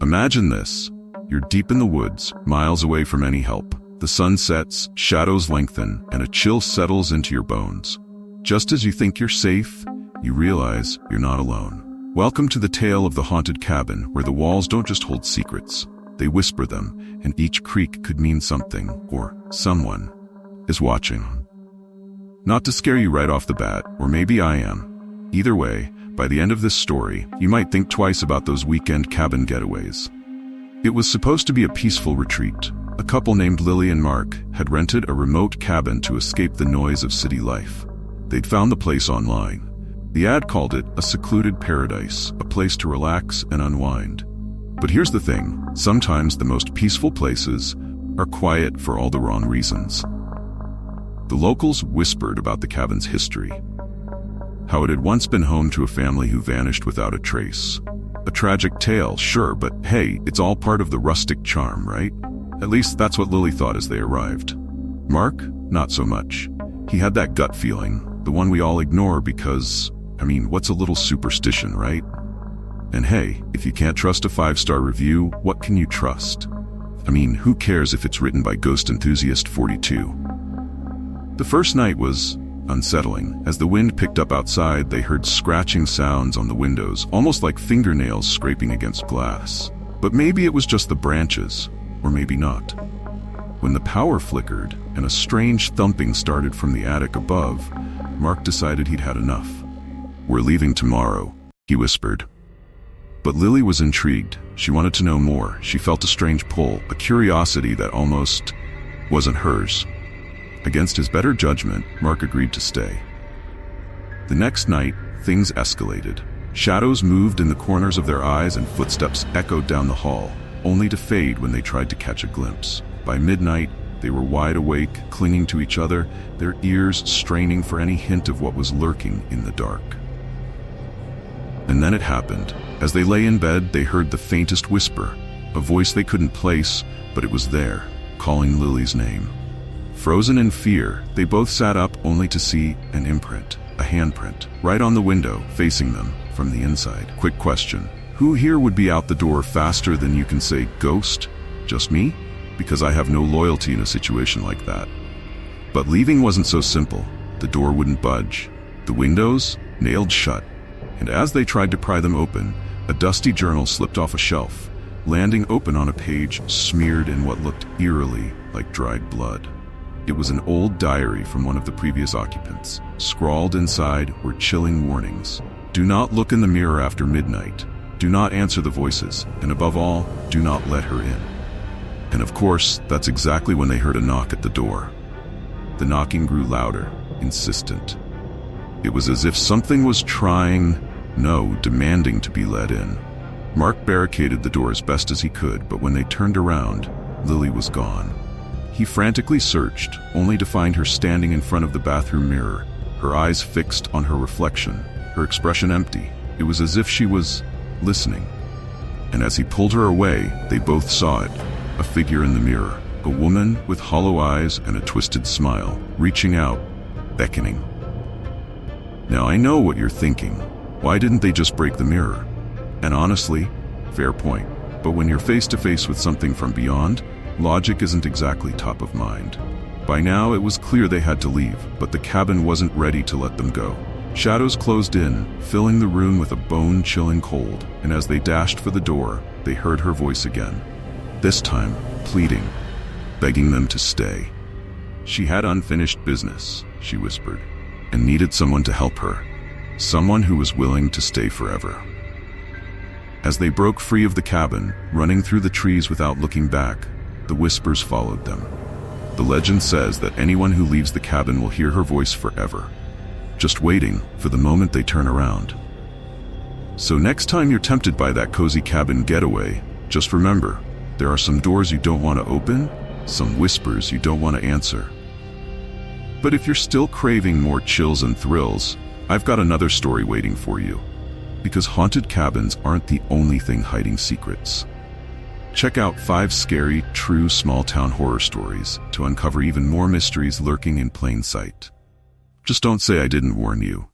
imagine this. You're deep in the woods, miles away from any help. The sun sets, shadows lengthen, and a chill settles into your bones. Just as you think you're safe, you realize you're not alone. Welcome to the tale of the haunted cabin, where the walls don't just hold secrets. They whisper them, and each creak could mean something, or someone is watching. Not to scare you right off the bat, or maybe I am. Either way, by the end of this story, you might think twice about those weekend cabin getaways. It was supposed to be a peaceful retreat. A couple named Lily and Mark had rented a remote cabin to escape the noise of city life. They'd found the place online. The ad called it a secluded paradise, a place to relax and unwind. But here's the thing, sometimes the most peaceful places are quiet for all the wrong reasons. The locals whispered about the cabin's history, how it had once been home to a family who vanished without a trace. A tragic tale, sure, but hey, it's all part of the rustic charm, right? At least that's what Lily thought as they arrived. Mark, not so much. He had that gut feeling, the one we all ignore because, what's a little superstition, right? And hey, if you can't trust a 5-star review, what can you trust? Who cares if it's written by Ghost Enthusiast 42? The first night was unsettling. As the wind picked up outside, they heard scratching sounds on the windows, almost like fingernails scraping against glass. But maybe it was just the branches, or maybe not. When the power flickered and a strange thumping started from the attic above, Mark decided he'd had enough. "We're leaving tomorrow," he whispered. But Lily was intrigued. She wanted to know more. She felt a strange pull, a curiosity that almost wasn't hers. Against his better judgment, Mark agreed to stay. The next night, things escalated. Shadows moved in the corners of their eyes and footsteps echoed down the hall, only to fade when they tried to catch a glimpse. By midnight, they were wide awake, clinging to each other, their ears straining for any hint of what was lurking in the dark. And then it happened. As they lay in bed, they heard the faintest whisper, a voice they couldn't place, but it was there, calling Lily's name. Frozen in fear, they both sat up only to see an imprint, a handprint, right on the window, facing them from the inside. Quick question. Who here would be out the door faster than you can say, "Ghost"? Just me? Because I have no loyalty in a situation like that. But leaving wasn't so simple. The door wouldn't budge. The windows nailed shut. And as they tried to pry them open, a dusty journal slipped off a shelf, landing open on a page smeared in what looked eerily like dried blood. It was an old diary from one of the previous occupants. Scrawled inside were chilling warnings. Do not look in the mirror after midnight. Do not answer the voices. And above all, do not let her in. And of course, that's exactly when they heard a knock at the door. The knocking grew louder, insistent. It was as if something was demanding to be let in. Mark barricaded the door as best as he could, but when they turned around, Lily was gone. He frantically searched, only to find her standing in front of the bathroom mirror, her eyes fixed on her reflection, her expression empty. It was as if she was listening. And as he pulled her away, they both saw it, a figure in the mirror, a woman with hollow eyes and a twisted smile, reaching out, beckoning. Now I know what you're thinking. Why didn't they just break the mirror? And honestly, fair point. But when you're face to face with something from beyond, logic isn't exactly top of mind. By now it was clear they had to leave, but the cabin wasn't ready to let them go. Shadows closed in, filling the room with a bone-chilling cold, and as they dashed for the door, they heard her voice again. This time, pleading, begging them to stay. She had unfinished business, she whispered, and needed someone to help her. Someone who was willing to stay forever. As they broke free of the cabin, running through the trees without looking back, the whispers followed them. The legend says that anyone who leaves the cabin will hear her voice forever, just waiting for the moment they turn around. So next time you're tempted by that cozy cabin getaway, just remember, there are some doors you don't want to open, some whispers you don't want to answer. But if you're still craving more chills and thrills, I've got another story waiting for you. Because haunted cabins aren't the only thing hiding secrets. Check out 5 scary, true small-town horror stories to uncover even more mysteries lurking in plain sight. Just don't say I didn't warn you.